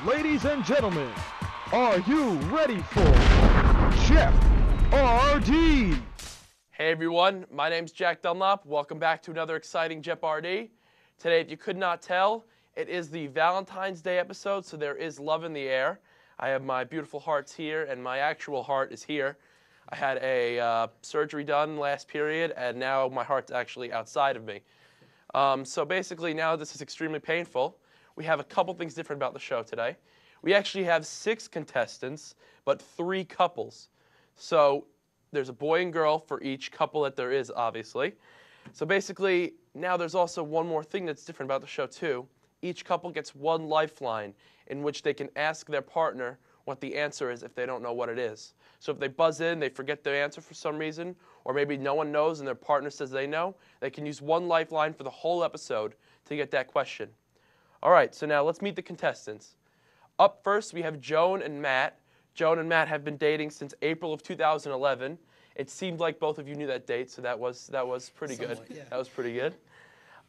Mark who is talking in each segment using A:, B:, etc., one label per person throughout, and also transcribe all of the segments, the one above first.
A: Ladies and gentlemen, are you ready for JepRD?
B: Hey everyone, my name's Jack Dunlop. Welcome back to another exciting JepRD. Today, if you could not tell, it is the Valentine's Day episode, so there is love in the air. I have my beautiful hearts here, and my actual heart is here. I had a surgery done last period, and now my heart's actually outside of me. So basically, now this is extremely painful. We have a couple things different about the show today. We actually have 6 contestants, but 3 couples. So there's a boy and girl for each couple that there is, obviously. So basically, now there's also one more thing that's different about the show, too. Each couple gets one lifeline in which they can ask their partner what the answer is if they don't know what it is. So if they buzz in, they forget their answer for some reason, or maybe no one knows and their partner says they know, they can use one lifeline for the whole episode to get that question. All right, so now let's meet the contestants. Up first, we have Joan and Matt. Joan and Matt have been dating since April of 2011. It seemed like both of you knew that date, so that was pretty good.
C: Yeah.
B: That was pretty good.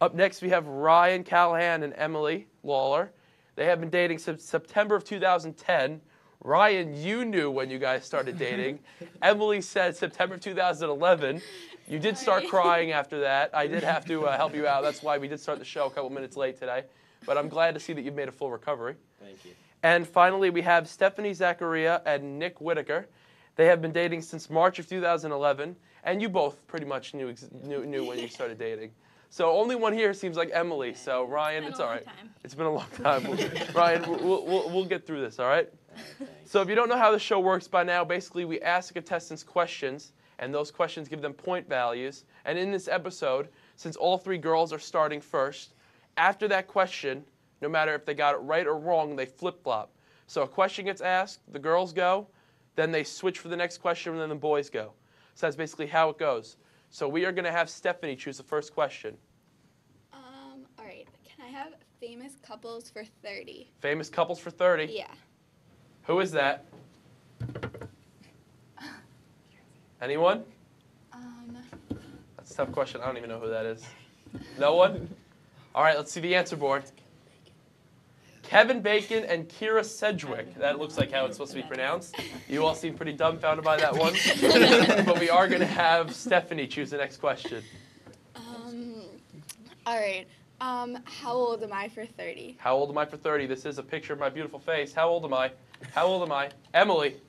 B: Up next, we have Ryan Callahan and Emily Lawler. They have been dating since September of 2010. Ryan, you knew when you guys started dating. Emily said September 2011. You did start crying after that. I did have to help you out. That's why we did start the show a couple minutes late today. But I'm glad to see that you've made a full recovery.
C: Thank you.
B: And finally, we have Stephanie Zachariah and Nick Whitaker. They have been dating since March of 2011. And you both pretty much knew when you started dating. So only one here seems like Emily. So Ryan, it's all right. It's been a long time. Ryan, we'll get through this, all right? So if you don't know how the show works by now, basically we ask the contestants questions, and those questions give them point values. And in this episode, since all 3 girls are starting first, after that question, no matter if they got it right or wrong, they flip-flop. So a question gets asked, the girls go, then they switch for the next question, and then the boys go. So that's basically how it goes. So we are going to have Stephanie choose the first question.
D: All right. Can I have famous couples for 30?
B: Famous couples for 30?
D: Yeah.
B: Who is that? Anyone? That's a tough question. I don't even know who that is. No one? All right, let's see the answer board. Kevin Bacon and Kyra Sedgwick. That looks like how it's supposed to be pronounced. You all seem pretty dumbfounded by that one. But we are going to have Stephanie choose the next question.
D: All right. How old am I for 30?
B: How old am I for 30? This is a picture of my beautiful face. How old am I? How old am I? Emily.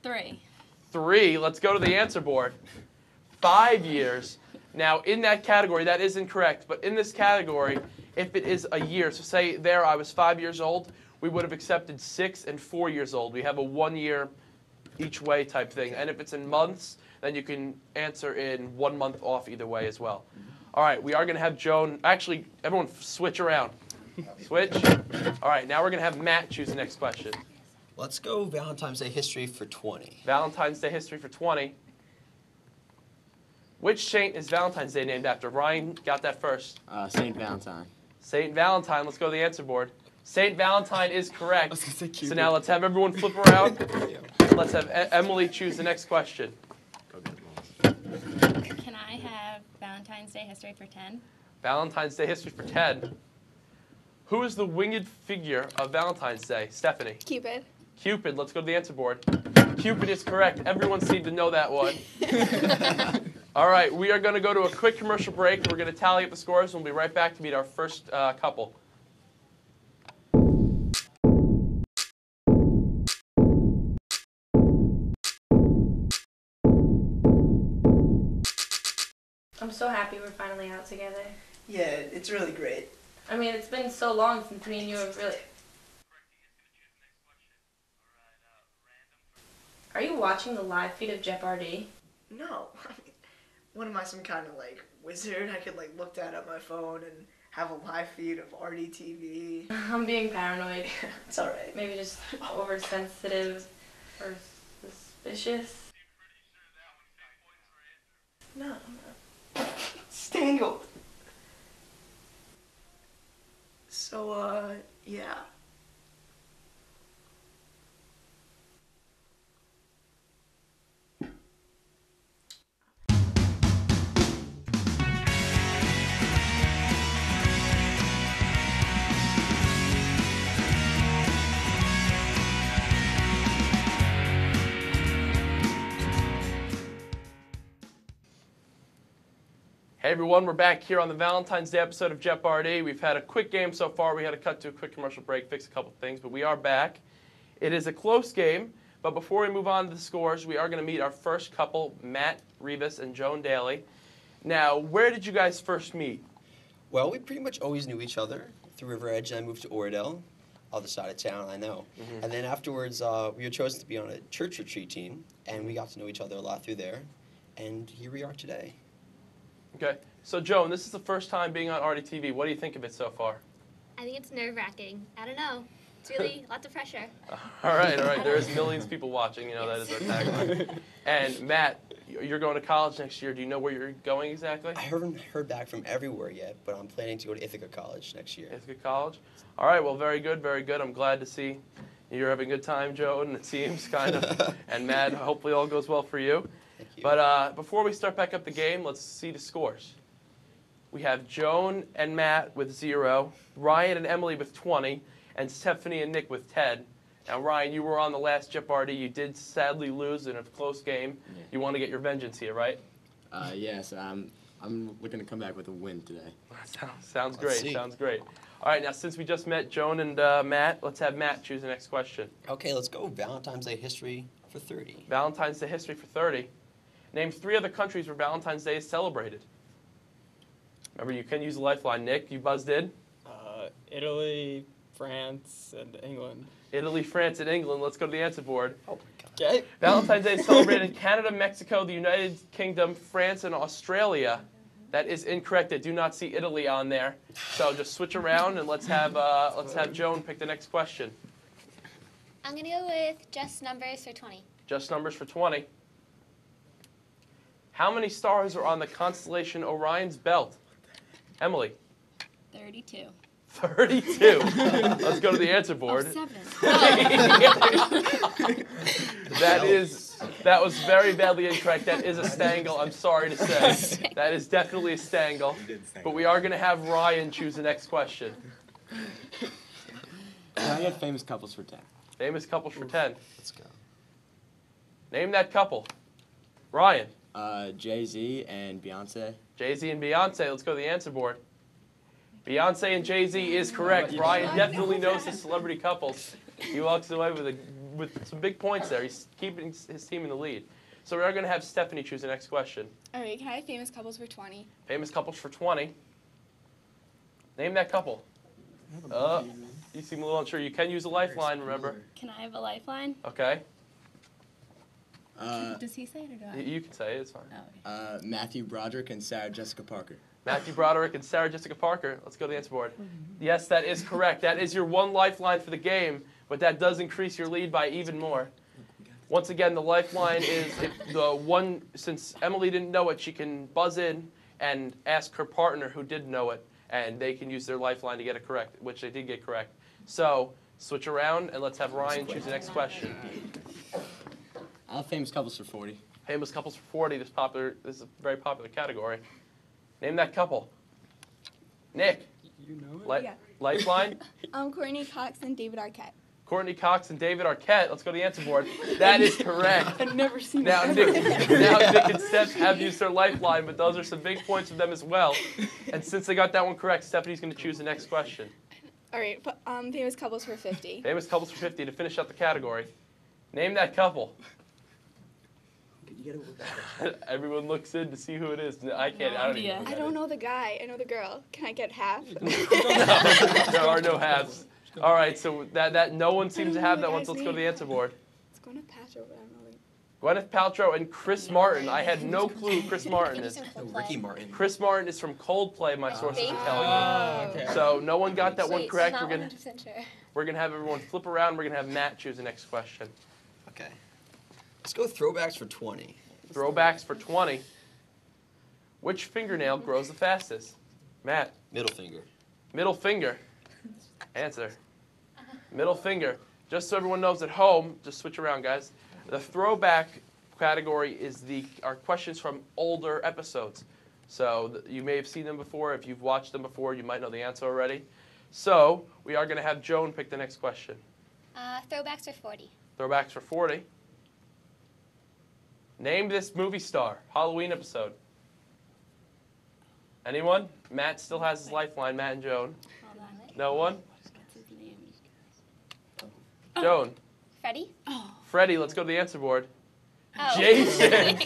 E: 3.
B: 3. Let's go to the answer board. 5 years. Now, in that category, that is incorrect. But in this category, if it is a year, so say there I was 5 years old, we would have accepted 6 and 4 years old. We have a 1 year each way type thing. And if it's in months, then you can answer in 1 month off either way as well. All right, we are going to have Joan. Actually, everyone switch around. Switch. All right, now we're going to have Matt choose the next question.
C: Let's go Valentine's Day history for 20.
B: Valentine's Day history for 20. Which saint is Valentine's Day named after? Ryan got that first.
F: Saint Valentine.
B: Saint Valentine. Let's go to the answer board. Saint Valentine is correct.
C: I was gonna say Cupid.
B: So now let's have everyone flip around. Let's have Emily choose the next question.
E: Can I have Valentine's Day history for 10?
B: Valentine's Day history for 10. Who is the winged figure of Valentine's Day? Stephanie.
D: Cupid.
B: Cupid. Let's go to the answer board. Cupid is correct. Everyone seemed to know that one. All right, we are going to go to a quick commercial break. We're going to tally up the scores, and we'll be right back to meet our first couple.
G: I'm so happy we're finally out together.
H: Yeah, it's really great.
G: I mean, it's been so long since me and you have really... Are you watching the live feed of JepRD?
H: No, I mean, what am I, some kind of like wizard? I could like look that up my phone and have a live feed of RDTV.
G: I'm being paranoid.
H: It's alright.
G: Maybe just oversensitive or suspicious. No, I'm not.
H: Stangled. So, yeah.
B: everyone, we're back here on the Valentine's Day episode of JepRD. We've had a quick game so far. We had to cut to a quick commercial break, fix a couple things, but we are back. It is a close game, but before we move on to the scores, we are going to meet our first couple, Matt Rivas and Joan Daly. Now, where did you guys first meet?
C: Well, we pretty much always knew each other through River Edge, and I moved to Orion, other side of town, I know. And then afterwards, we were chosen to be on a church retreat team, and we got to know each other a lot through there, and here we are today.
B: Okay, so Joan, this is the first time being on RDTV. What do you think of it so far?
F: I think it's nerve-wracking. I don't know. It's really lots of pressure.
B: All right. There's millions of people watching. You know, that is our tagline. And Matt, you're going to college next year. Do you know where you're going exactly?
C: I haven't heard back from everywhere yet, but I'm planning to go to Ithaca College next year.
B: Ithaca College? All right, well, very good, very good. I'm glad to see you're having a good time, Joan, it seems, kind of. And Matt, hopefully all goes well for you.
C: Thank you.
B: But before we start back up the game, let's see the scores. We have Joan and Matt with 0, Ryan and Emily with 20, and Stephanie and Nick with 10. Now, Ryan, you were on the last JepRD. You did sadly lose in a close game. Yeah. You want to get your vengeance here, right?
I: Yes, I'm looking to come back with a win today.
B: Sounds great. Sounds great. All right, now since we just met Joan and Matt, let's have Matt choose the next question.
C: Okay, let's go. Valentine's Day history for 30.
B: Valentine's Day history for 30. Name 3 other countries where Valentine's Day is celebrated. Remember, you can use a lifeline. Nick, you buzzed in?
J: Italy, France, and England.
B: Italy, France, and England. Let's go to the answer board.
C: Oh, my God.
J: Okay.
B: Valentine's Day is celebrated in Canada, Mexico, the United Kingdom, France, and Australia. That is incorrect. I do not see Italy on there. So just switch around and let's have Joan pick the next question.
F: I'm going to go with just numbers for 20.
B: Just numbers for 20. How many stars are on the constellation Orion's belt? Emily.
E: 32.
B: 32. Let's go to the answer board.
E: 7.
B: That was very badly incorrect. That is a stangle, I'm sorry to say. That is definitely a stangle. But we are going to have Ryan choose the next question.
I: Can I get famous couples for 10?
B: Famous couples for 10.
C: Let's go.
B: Name that couple. Ryan.
I: Jay-Z and Beyoncé.
B: Jay-Z and Beyoncé. Let's go to the answer board. Beyoncé and Jay-Z is correct. Ryan definitely knows his celebrity couples. He walks away with some big points there. He's keeping his team in the lead. So we are going to have Stephanie choose the next question.
D: All right, can I have famous couples for 20?
B: Famous couples for 20. Name that couple. You seem a little unsure. You can use a lifeline, remember?
E: Can I have a lifeline?
B: Okay.
E: Does he say it or do I?
B: You can say it. It's fine.
E: Oh, okay.
I: Matthew Broderick and Sarah Jessica Parker.
B: Matthew Broderick and Sarah Jessica Parker. Let's go to the answer board. Yes, that is correct. That is your one lifeline for the game, but that does increase your lead by even more. Once again, the lifeline is since Emily didn't know it, she can buzz in and ask her partner who did know it, and they can use their lifeline to get it correct, which they did get correct. So switch around, and let's have Ryan choose the next question.
I: I'll have famous couples for 40.
B: Famous couples for 40. This is a very popular category. Name that couple. Nick.
J: You know it?
D: Yeah.
B: Lifeline.
D: Courtney Cox and David Arquette.
B: Courtney Cox and David Arquette. Let's go to the answer board. That is correct.
J: I've never seen
B: now
J: that.
B: Nick and Steph have used their lifeline, but those are some big points for them as well. And since they got that one correct, Stephanie's going to choose the next question.
D: All right, famous couples for 50.
B: Famous couples for 50 to finish out the category. Name that couple. Everyone looks in to see who it is. I can't. I don't even know who that
D: I don't know the guy. I know the girl. Can I get half?
B: No, there are no halves. All right, so that no one seems to have that one, so let's go to the answer board.
D: It's Gwyneth Paltrow, but I don't know.
B: Gwyneth Paltrow and Chris Martin. I had no clue who Chris Martin is.
C: Ricky Martin.
B: Chris Martin is from Coldplay, my sources are telling me.
J: Okay.
B: So no one got that one correct.
F: Not 100% sure.
B: We're gonna have everyone flip around. We're gonna have Matt choose the next question.
C: Okay. Let's go throwbacks for 20.
B: Throwbacks for 20. Which fingernail grows the fastest? Matt.
C: Middle finger.
B: Middle finger. Answer. Middle finger. Just so everyone knows at home, just switch around, guys. The throwback category is our questions from older episodes. So you may have seen them before. If you've watched them before, you might know the answer already. So we are going to have Joan pick the next question.
F: Throwbacks for 40.
B: Throwbacks for 40. Name this movie star. Halloween episode. Anyone? Matt still has his lifeline, Matt and Joan.
E: Hold on.
B: No one?
E: What's his name?
B: Joan.
F: Freddie?
B: Freddie, let's go to the answer board.
F: Oh.
B: Jason.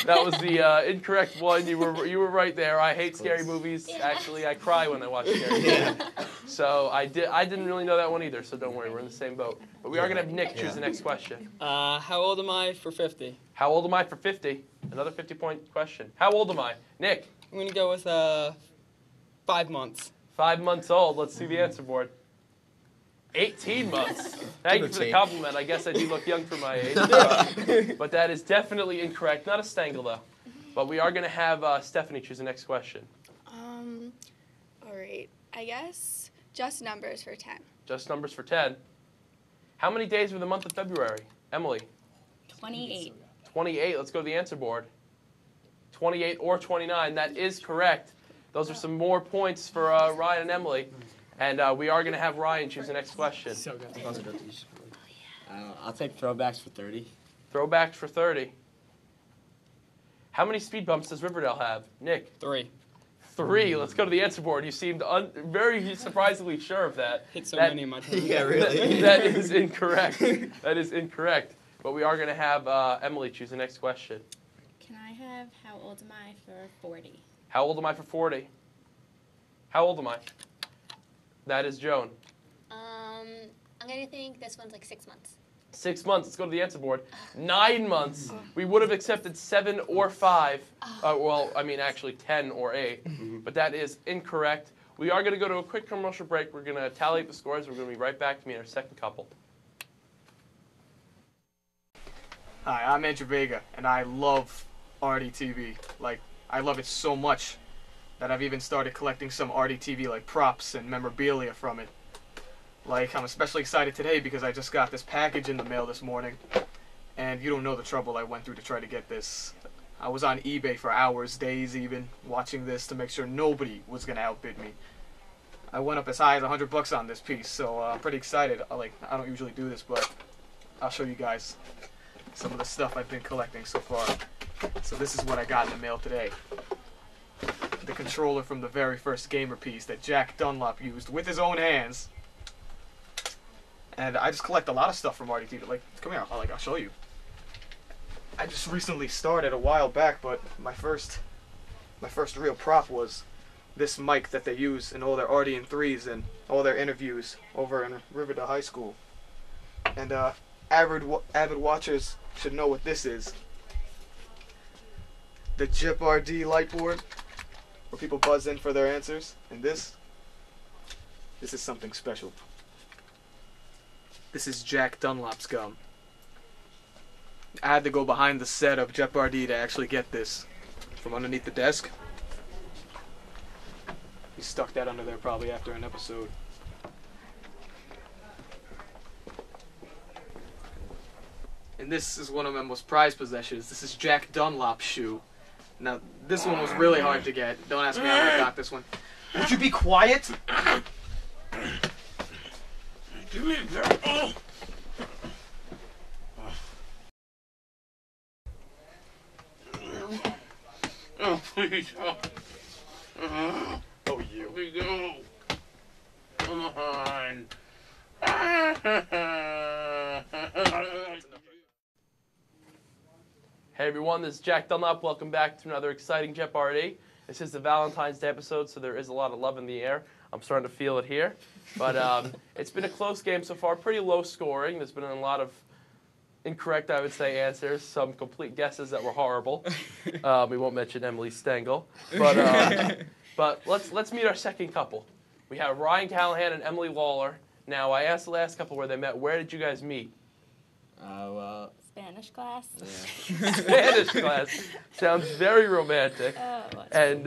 B: That was the incorrect one. You were right there. I hate scary movies. Actually, I cry when I watch scary movies. So I didn't really know that one either, so don't worry. We're in the same boat. But we are going to have Nick choose the next question.
J: How old am I for 50?
B: How old am I for 50? Another 50-point question. How old am I? Nick.
J: I'm going to go with 5 months.
B: 5 months old. Let's see the answer board. 18 months. Thank you for the compliment. I guess I do look young for my age. But that is definitely incorrect. Not a stangle, though. But we are going to have Stephanie choose the next question.
D: All right. I guess just numbers for 10.
B: Just numbers for 10. How many days were the month of February? Emily.
E: 28.
B: 28. Let's go to the answer board. 28 or 29. That is correct. Those are some more points for Ryan and Emily. And we are going to have Ryan choose the next question.
I: So good. I'll take throwbacks for 30.
B: Throwbacks for 30. How many speed bumps does River Dell have? Nick.
J: 3.
B: 3. Let's go to the answer board. You seemed very surprisingly sure of that.
J: Hit so many in my time.
C: Yeah, really.
B: That is incorrect. That is incorrect. But we are going to have Emily choose the next question.
E: Can I have how old am I for 40?
B: How old am I for 40? How old am I? That is Joan.
F: I'm going to think this one's like 6 months.
B: 6 months. Let's go to the answer board. 9 months. We would have accepted 7 or 5. Well, I mean, actually 10 or 8. But that is incorrect. We are going to go to a quick commercial break. We're going to tally the scores. We're going to be right back to meet our second couple.
K: Hi, I'm Andrew Vega, and I love RDTV. Like, I love it so much that I've even started collecting some RDTV like props and memorabilia from it. Like, I'm especially excited today because I just got this package in the mail this morning, and you don't know the trouble I went through to try to get this. I was on eBay for hours, days even, watching this to make sure nobody was gonna outbid me. I went up as high as $100 on this piece, so I'm pretty excited. I don't usually do this, but I'll show you guys some of the stuff I've been collecting so far. So this is what I got in the mail today. The controller from the very first gamer piece that Jack Dunlop used with his own hands. And I just collect a lot of stuff from RDT. Like, come here, I'll show you. I just recently started a while back, but my first real prop was this mic that they use in all their RD and 3s and all their interviews over in River Dell High School. And avid watchers should know what this is. The JepRD light board, where people buzz in for their answers. And this is something special. This is Jack Dunlop's gum. I had to go behind the set of JepRD to actually get this from underneath the desk. He stuck that under there probably after an episode. And this is one of my most prized possessions. This is Jack Dunlop's shoe. Now, this one was really hard to get. Don't ask me how I got this one. Would you be quiet?
L: Oh, please.
K: Oh, you.
L: Here we go. Come on.
B: Hey everyone, this is Jack Dunlop. Welcome back to another exciting JepRD. This is the Valentine's Day episode, so there is a lot of love in the air. I'm starting to feel it here. But it's been a close game so far, pretty low scoring. There's been a lot of incorrect, I would say, answers, some complete guesses that were horrible. We won't mention Emily Stengel. But let's meet our second couple. We have Ryan Callahan and Emily Lawler. Now, I asked the last couple where they met. Where did you guys meet?
E: Spanish class.
I: Yeah.
B: Spanish class. Sounds very romantic. And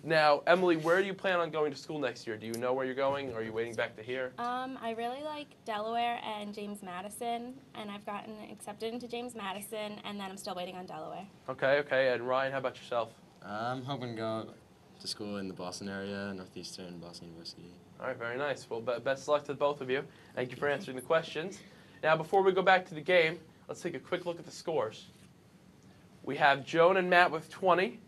B: now, Emily, where do you plan on going to school next year? Do you know where you're going? Or are you waiting back to hear?
E: I really like Delaware and James Madison, and I've gotten accepted into James Madison, and then I'm still waiting on Delaware.
B: Okay. And Ryan, how about yourself?
I: I'm hoping to go to school in the Boston area, Northeastern Boston University.
B: All right, very nice. Well, best of luck to both of you. Thank you for answering the questions. Now, before we go back to the game, let's take a quick look at the scores. We have Joan and Matt with 20,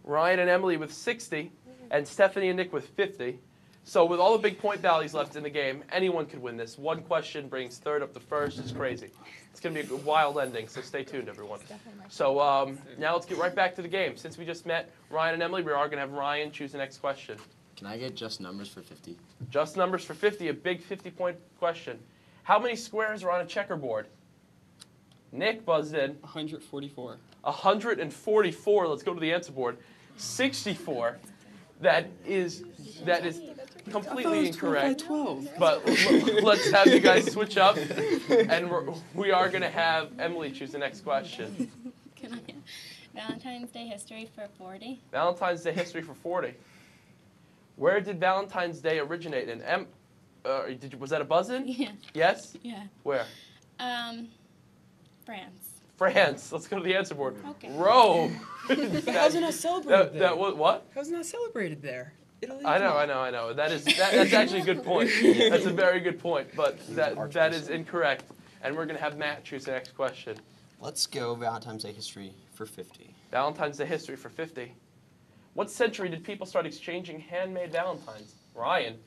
B: Ryan and Emily with 60, and Stephanie and Nick with 50. So with all the big point values left in the game, anyone could win this. One question brings third up to first. It's crazy. It's going to be a wild ending, so stay tuned, everyone. So now let's get right back to the game. Since we just met Ryan and Emily, we are going to have Ryan choose the next question.
I: Can I get just numbers for 50?
B: Just numbers for 50, a big 50-point question. How many squares are on a checkerboard? Nick buzzed in.
J: 144.
B: 144. Let's go to the answer board. 64. That is completely incorrect.
J: 12.
B: But let's have you guys switch up, and we are going to have Emily choose the next question.
E: Can I get Valentine's Day history for 40?
B: Valentine's Day history for 40. Where did Valentine's Day originate in? Was that a buzz-in?
E: Yeah.
B: Yes?
E: Yeah.
B: Where?
E: France.
B: France. Let's go to the answer board.
E: Okay.
B: Rome.
M: How's it not celebrated there?
B: That was what?
M: How's it not celebrated there? Italy?
B: I know. That's actually a good point. That's a very good point, but that is incorrect. And we're going to have Matt choose the next question.
C: Let's go Valentine's Day history for 50.
B: Valentine's Day history for 50. What century did people start exchanging handmade valentines? Ryan.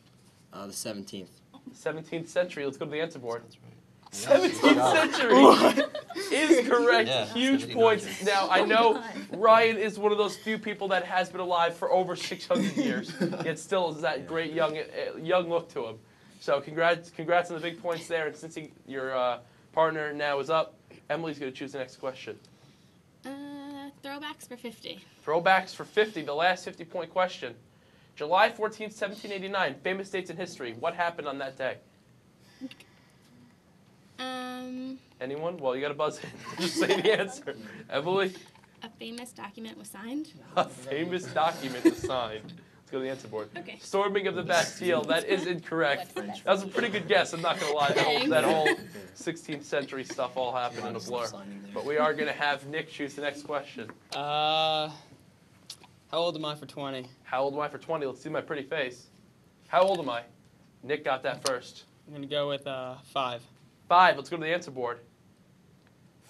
I: The 17th.
B: 17th century. Let's go to the answer board.
C: That's right.
B: 17th century is correct.
C: Yeah,
B: Huge points. Now, I know Ryan is one of those few people that has been alive for over 600 years, yet still has that great young look to him. So congrats on the big points there. And since your partner now is up, Emily's going to choose the next question.
E: Throwbacks for 50.
B: Throwbacks for 50, the last 50-point question. July 14th, 1789, famous dates in history. What happened on that day? Anyone? Well, you got to buzz in. Just say the answer. Emily?
E: A famous document was signed.
B: A famous document was signed. Let's go to the answer board.
E: Okay.
B: Storming of the Bastille. That is incorrect. That was a pretty good guess. I'm not going to lie. That whole 16th century stuff all happened in a blur. But we are going to have Nick choose the next question.
J: How old am I for 20?
B: How old am I for 20? Let's see my pretty face. How old am I? Nick got that first.
J: I'm going to go with 5.
B: 5. Let's go to the answer board.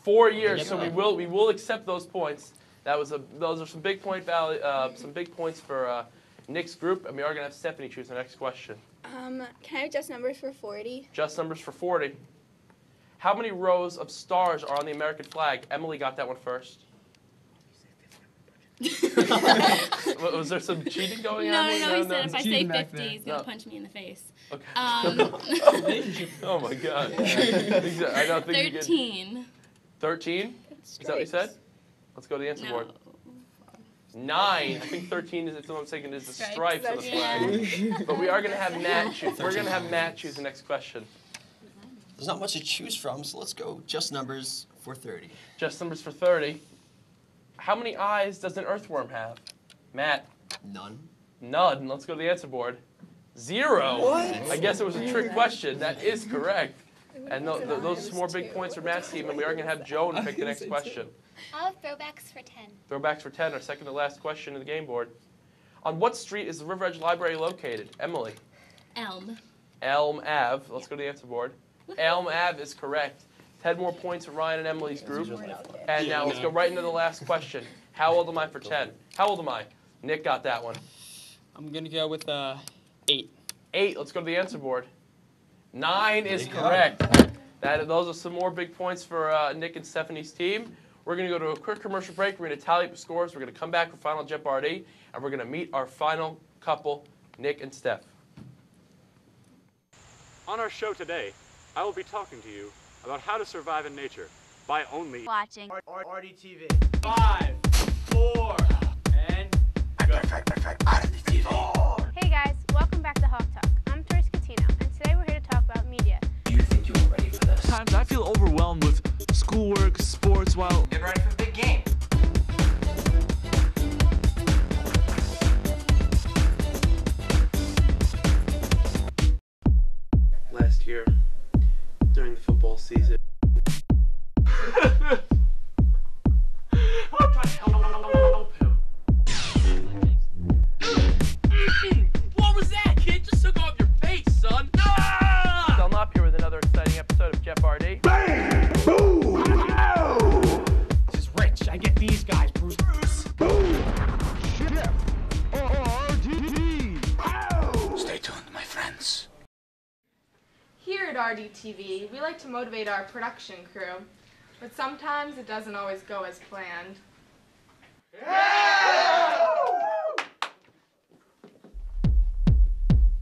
B: 4 years, so we will accept those points. Those are some big point value, some big points for Nick's group, and we are going to have Stephanie choose the next question.
D: Can I have just numbers for 40?
B: Just numbers for 40. How many rows of stars are on the American flag? Emily got that one first. Was there some cheating going on?
E: No, he said if I say 50, he's going to punch me in the face.
B: Okay. Oh my God. I don't think
E: 13.
B: 13? Is that what you said? Let's go to the answer board. 9. I think 13 is what I'm thinking is the stripes on the flag. But we are going to have Matt choose. We're going to have Matt choose the next question.
C: There's not much to choose from, so let's go just numbers for 30.
B: Just numbers for 30. How many eyes does an earthworm have? Matt.
C: None.
B: None. Let's go to the answer board. 0.
M: What?
B: I guess it was a trick question. That is correct. And those are some more big points for Matt's team, and we are going to have Joan pick the next question.
F: I'll have throwbacks for 10.
B: Throwbacks for 10, our second to last question in the game board. On what street is the River Edge Library located? Emily.
E: Elm.
B: Elm Ave. Let's go to the answer board. Elm Ave is correct. 10 more points for Ryan and Emily's group. And now let's go right into the last question. How old am I for 10? How old am I? Nick got that one.
J: I'm going to go with 8.
B: 8. Let's go to the answer board. 9 is correct. Those are some more big points for Nick and Stephanie's team. We're going to go to a quick commercial break. We're going to tally up the scores. We're going to come back for final JepRD, and we're going to meet our final couple, Nick and Steph.
N: On our show today, I will be talking to you about how to survive in nature by only
F: watching
H: RDTV.
N: 5, 4, and go.
F: Hey guys, welcome back to Hawk Talk. I'm Tori Scatino, and today we're here to talk about media.
O: Do you think you're ready for this?
P: Sometimes I feel overwhelmed with schoolwork, sports, while
O: Get ready for the big game.
B: Last year, during the football season. I'm trying to help him. What was that, kid? Just took off your face, son. Ah! Dunlop here with another exciting episode of JepRD.
Q: Bang! Boom! Ow! This is rich. I get these guys, Bruce. Boom! at RDTV, we like to motivate our production crew, but sometimes it doesn't always go as planned.
R: Yeah!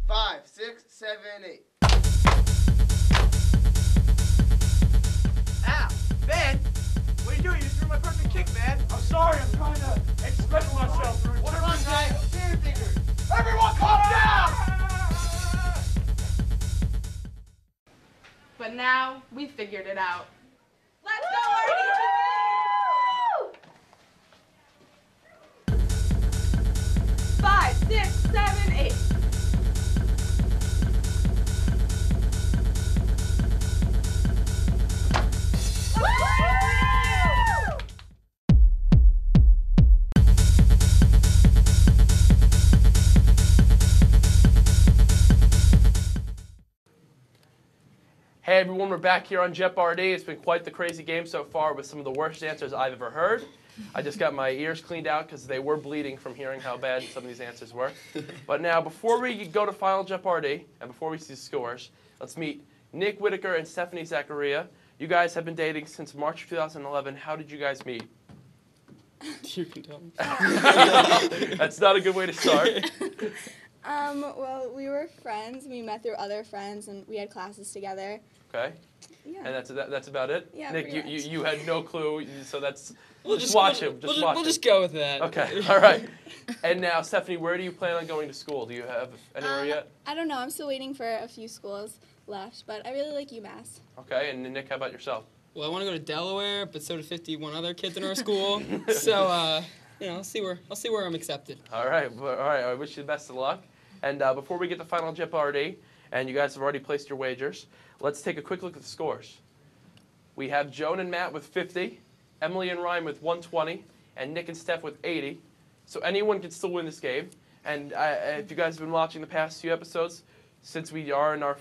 R: 5, 6, 7, 8.
L: Ow! Ben! What are you doing? You threw my perfect kick, man! I'm sorry, I'm trying to express myself through
R: What about giant finger fingers? Everyone calm down!
Q: But now, we figured it out. Let's go, RDTV! 5, 6, 7, 8.
B: Hey everyone, we're back here on JepRD. It's been quite the crazy game so far with some of the worst answers I've ever heard. I just got my ears cleaned out because they were bleeding from hearing how bad some of these answers were. But now, before we go to final JepRD, and before we see the scores, let's meet Nick Whitaker and Stephanie Zachariah. You guys have been dating since March 2011. How did you guys meet?
J: You can tell me.
B: That's not a good way to start.
D: Well, we were friends. We met through other friends, and we had classes together.
B: Okay.
D: Yeah.
B: And that's about it?
D: Yeah,
B: Nick,
D: pretty much.
B: you had no clue, so that's...
J: We'll
B: just watch him.
J: We'll just go with that.
B: Okay, all right. And now, Stephanie, where do you plan on going to school? Do you have anywhere yet?
D: I don't know. I'm still waiting for a few schools left, but I really like UMass.
B: Okay, and Nick, how about yourself?
J: Well, I want to go to Delaware, but so do 51 other kids in our school. So, you know, I'll see where I'm accepted.
B: All right. I wish you the best of luck. And before we get to final JepRD, and you guys have already placed your wagers, let's take a quick look at the scores. We have Joan and Matt with 50, Emily and Ryan with 120, and Nick and Steph with 80. So anyone can still win this game. And if you guys have been watching the past few episodes, since we are in our,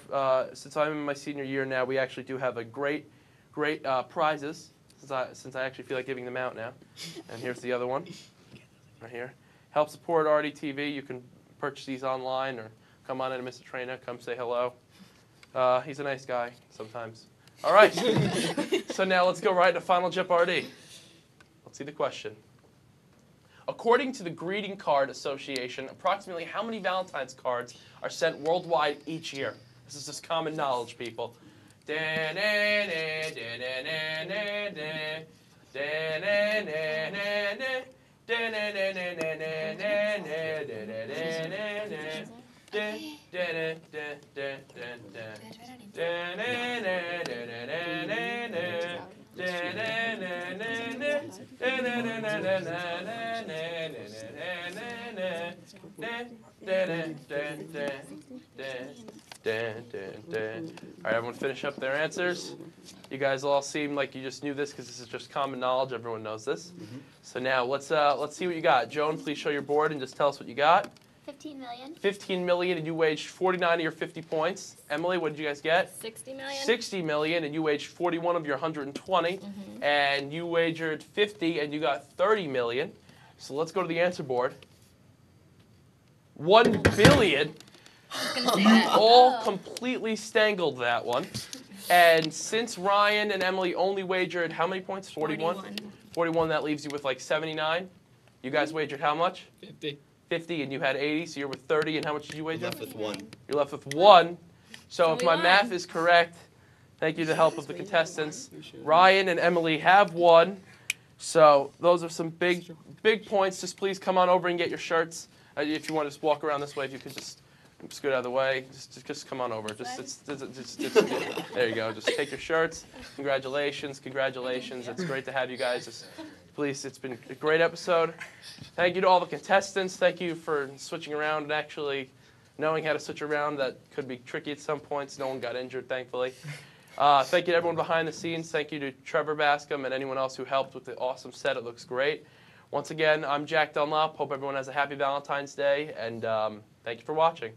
B: since I'm in my senior year now, we actually do have a great prizes. Since I actually feel like giving them out now. And here's the other one, right here. Help support RDTV. You can purchase these online or come on in to Mr. Trainer. Come say hello. He's a nice guy sometimes. All right. So now let's go right to final JepRD. Let's see the question. According to the Greeting Card Association, approximately how many Valentine's cards are sent worldwide each year? This is just common knowledge, people. All right, everyone finish up their answers. You guys all seem like you just knew this because this is just common knowledge. Everyone knows this. So now let's see what you got. Joan, please show your board and just tell us what you got.
E: 15 million.
B: 15 million, and you waged 49 of your 50 points. Emily, what did you guys get?
E: 60 million.
B: 60 million, and you waged 41 of your 120. And you wagered 50, and you got 30 million. So let's go to the answer board. 1 billion. You all completely stangled that one. And since Ryan and Emily only wagered how many points? 41? 41, that leaves you with like 79. You guys wagered how much?
J: 50.
B: 50, and you had 80, so you're with 30. And how much did you wager?
C: Left with 1.
B: You're left with 1. So if my math is correct, thank you to the help of the contestants, Ryan and Emily have won. So those are some big points. Just please come on over and get your shirts. If you want to just walk around this way, if you could just scoot out of the way. Just come on over. There you go. Just take your shirts. Congratulations. It's great to have you guys. Please, it's been a great episode. Thank you to all the contestants. Thank you for switching around and actually knowing how to switch around. That could be tricky at some points. No one got injured, thankfully. Thank you to everyone behind the scenes. Thank you to Trevor Bascom and anyone else who helped with the awesome set. It looks great. Once again, I'm Jack Dunlop. Hope everyone has a happy Valentine's Day, and thank you for watching.